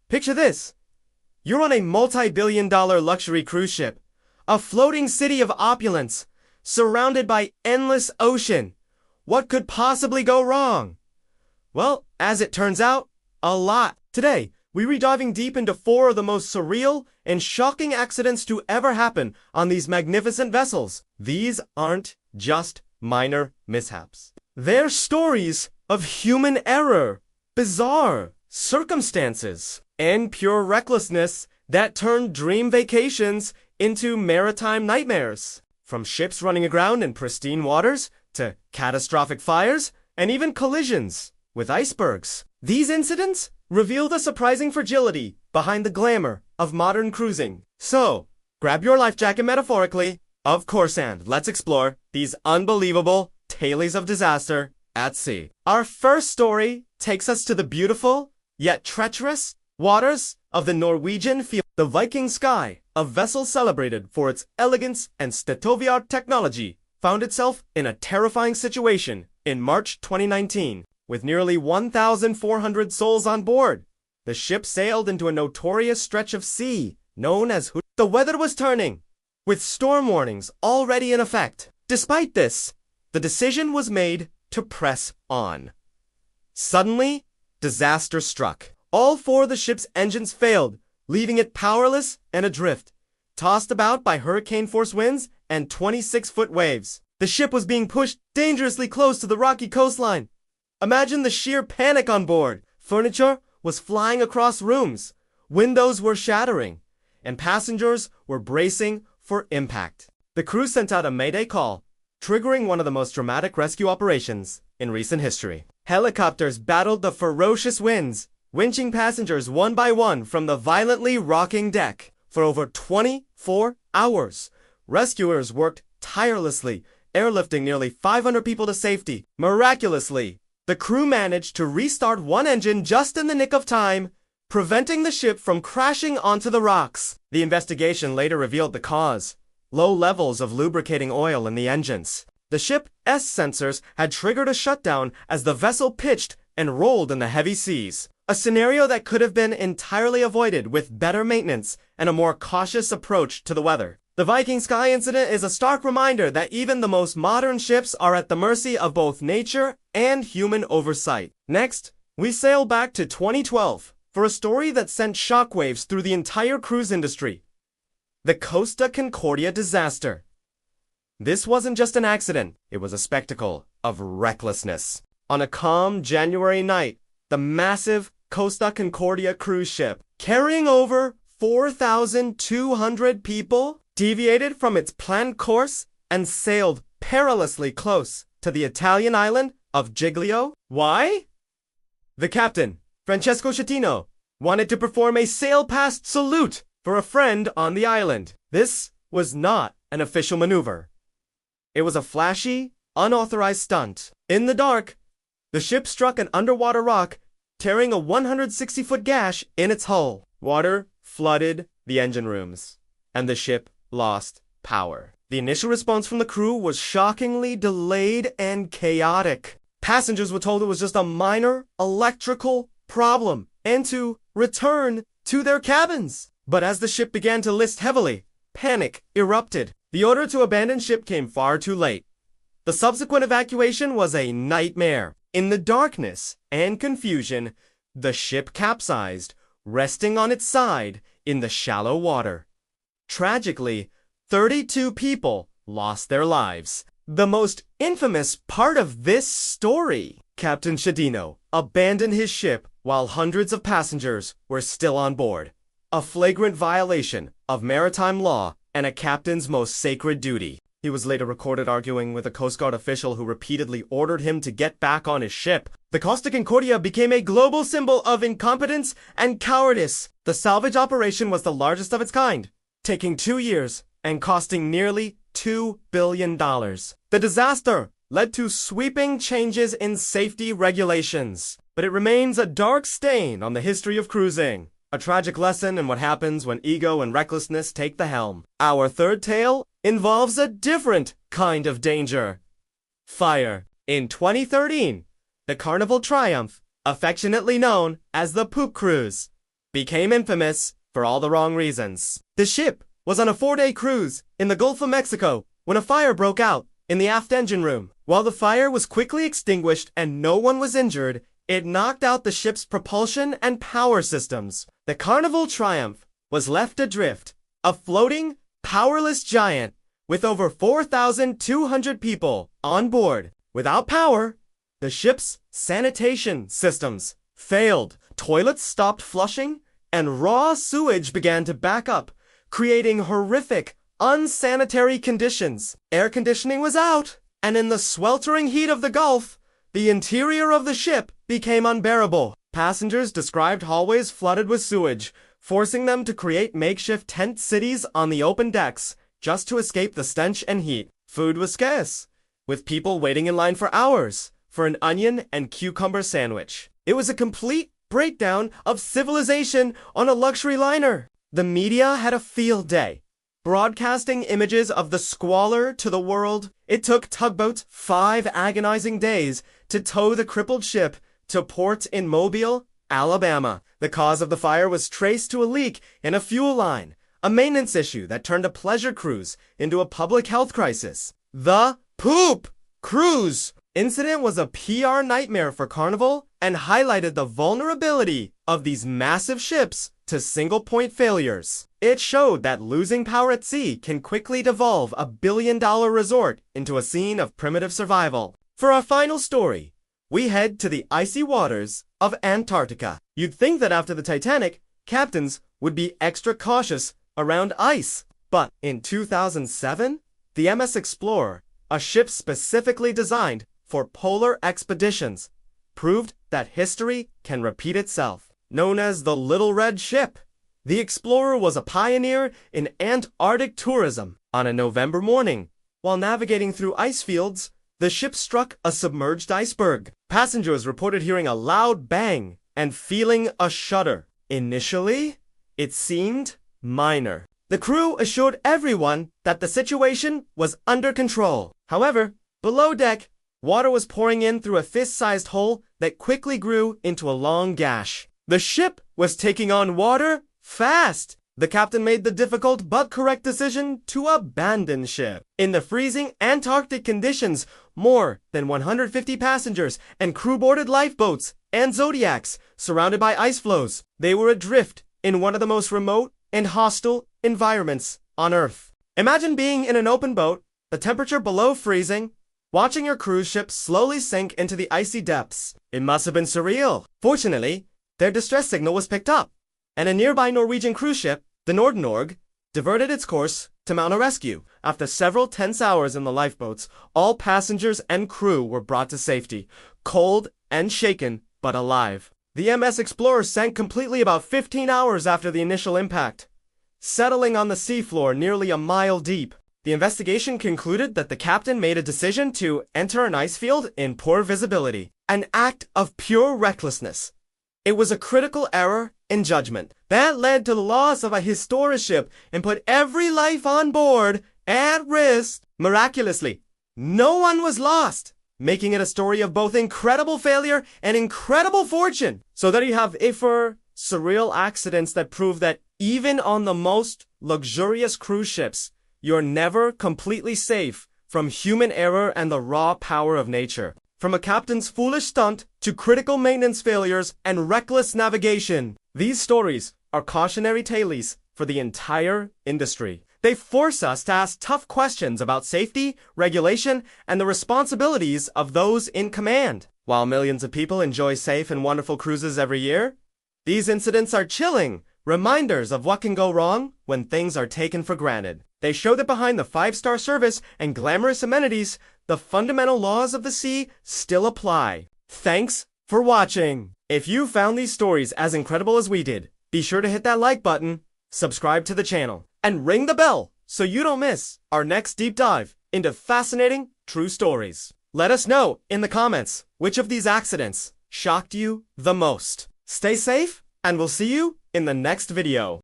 Picture this. You're on a multi-billion-dollar luxury cruise ship, a floating city of opulence, surrounded by endless ocean. What could possibly go wrong? Well, as it turns out, a lot. Today, we're diving deep into 4 of the most surreal and shocking accidents to ever happen on these magnificent vessels. These aren't just minor mishaps. They're stories of human error, bizarre circumstances, and pure recklessness that turned dream vacations into maritime nightmares. From ships running aground in pristine waters to catastrophic fires and even collisions with icebergs. These incidents reveal the surprising fragility behind the glamour of modern cruising. So, grab your life jacket metaphorically, of course, and let's explore these unbelievable tales of disaster at sea. Our first story takes us to the beautiful, yet treacherous, waters of the Norwegian field. The Viking Sky, a vessel celebrated for its elegance and state-of-the-art technology, found itself in a terrifying situation in March 2019. With nearly 1,400 souls on board, the ship sailed into a notorious stretch of sea known as The weather was turning, with storm warnings already in effect. Despite this, the decision was made to press on. Suddenly, disaster struck. All 4 of the ship's engines failed, leaving it powerless and adrift, tossed about by hurricane-force winds and 26-foot waves. The ship was being pushed dangerously close to the rocky coastline. Imagine the sheer panic on board. Furniture was flying across rooms, windows were shattering, and passengers were bracing for impact. The crew sent out a mayday call, triggering one of the most dramatic rescue operations in recent history. Helicopters battled the ferocious winds, winching passengers one by one from the violently rocking deck. For over 24 hours, rescuers worked tirelessly, airlifting nearly 500 people to safety. Miraculously, the crew managed to restart one engine just in the nick of time, preventing the ship from crashing onto the rocks. The investigation later revealed the cause: low levels of lubricating oil in the engines. The ship's sensors had triggered a shutdown as the vessel pitched and rolled in the heavy seas. A scenario that could have been entirely avoided with better maintenance and a more cautious approach to the weather. The Viking Sky incident is a stark reminder that even the most modern ships are at the mercy of both nature and human oversight. Next, we sail back to 2012 for a story that sent shockwaves through the entire cruise industry: the Costa Concordia disaster. This wasn't just an accident, it was a spectacle of recklessness. On a calm January night, the massive Costa Concordia cruise ship, carrying over 4,200 people, deviated from its planned course and sailed perilously close to the Italian island of Giglio. Why? The captain, Francesco Schettino, wanted to perform a sail-past salute for a friend on the island. This was not an official maneuver. It was a flashy, unauthorized stunt. In the dark, the ship struck an underwater rock, tearing a 160-foot gash in its hull. Water flooded the engine rooms, and the ship lost power. The initial response from the crew was shockingly delayed and chaotic. Passengers were told it was just a minor electrical problem and to return to their cabins. But as the ship began to list heavily, panic erupted. The order to abandon ship came far too late. The subsequent evacuation was a nightmare. In the darkness and confusion, the ship capsized, resting on its side in the shallow water. Tragically, 32 people lost their lives. The most infamous part of this story: Captain Schettino abandoned his ship while hundreds of passengers were still on board. A flagrant violation of maritime law and a captain's most sacred duty. He was later recorded arguing with a Coast Guard official who repeatedly ordered him to get back on his ship. The Costa Concordia became a global symbol of incompetence and cowardice. The salvage operation was the largest of its kind, taking 2 years and costing nearly $2 billion. The disaster led to sweeping changes in safety regulations, but it remains a dark stain on the history of cruising. A tragic lesson in what happens when ego and recklessness take the helm. Our third tale involves a different kind of danger: fire. In 2013, the Carnival Triumph, affectionately known as the Poop Cruise, became infamous for all the wrong reasons. The ship was on a 4-day cruise in the Gulf of Mexico when a fire broke out in the aft engine room. While the fire was quickly extinguished and no one was injured, it knocked out the ship's propulsion and power systems. The Carnival Triumph was left adrift, a floating, powerless giant with over 4,200 people on board. Without power, the ship's sanitation systems failed. Toilets stopped flushing, and raw sewage began to back up, creating horrific, unsanitary conditions. Air conditioning was out, and in the sweltering heat of the Gulf, the interior of the ship became unbearable. Passengers described hallways flooded with sewage, forcing them to create makeshift tent cities on the open decks just to escape the stench and heat. Food was scarce, with people waiting in line for hours for an onion and cucumber sandwich. It was a complete breakdown of civilization on a luxury liner. The media had a field day, broadcasting images of the squalor to the world. It took tugboats 5 agonizing days to tow the crippled ship to port in Mobile, Alabama. The cause of the fire was traced to a leak in a fuel line, a maintenance issue that turned a pleasure cruise into a public health crisis. The poop cruise incident was a PR nightmare for Carnival and highlighted the vulnerability of these massive ships to single-point failures. It showed that losing power at sea can quickly devolve a billion-dollar resort into a scene of primitive survival. For our final story, we head to the icy waters of Antarctica. You'd think that after the Titanic, captains would be extra cautious around ice. But in 2007, the MS Explorer, a ship specifically designed for polar expeditions, proved that history can repeat itself. Known as the Little Red Ship, the Explorer was a pioneer in Antarctic tourism. On a November morning, while navigating through ice fields, the ship struck a submerged iceberg. Passengers reported hearing a loud bang and feeling a shudder. Initially, it seemed minor. The crew assured everyone that the situation was under control. However, below deck, water was pouring in through a fist-sized hole that quickly grew into a long gash. The ship was taking on water fast. The captain made the difficult but correct decision to abandon ship. In the freezing Antarctic conditions, more than 150 passengers and crew boarded lifeboats and Zodiacs surrounded by ice floes. They were adrift in one of the most remote and hostile environments on Earth. Imagine being in an open boat, the temperature below freezing, watching your cruise ship slowly sink into the icy depths. It must have been surreal. Fortunately, their distress signal was picked up, and a nearby Norwegian cruise ship, the Nordenborg, diverted its course to mount a rescue. After several tense hours in the lifeboats, all passengers and crew were brought to safety, cold and shaken, but alive. The MS Explorer sank completely about 15 hours after the initial impact, settling on the seafloor nearly a mile deep. The investigation concluded that the captain made a decision to enter an ice field in poor visibility, an act of pure recklessness. It was a critical error in judgment that led to the loss of a historic ship and put every life on board at risk. Miraculously, no one was lost, making it a story of both incredible failure and incredible fortune. So there you have it for surreal accidents that prove that even on the most luxurious cruise ships, you're never completely safe from human error and the raw power of nature. From a captain's foolish stunt to critical maintenance failures and reckless navigation, these stories are cautionary tales for the entire industry. They force us to ask tough questions about safety, regulation, and the responsibilities of those in command. While millions of people enjoy safe and wonderful cruises every year, these incidents are chilling reminders of what can go wrong when things are taken for granted. They show that behind the 5-star service and glamorous amenities, the fundamental laws of the sea still apply. Thanks for watching. If you found these stories as incredible as we did, be sure to hit that like button, subscribe to the channel, and ring the bell so you don't miss our next deep dive into fascinating true stories. Let us know in the comments which of these accidents shocked you the most. Stay safe, and we'll see you in the next video.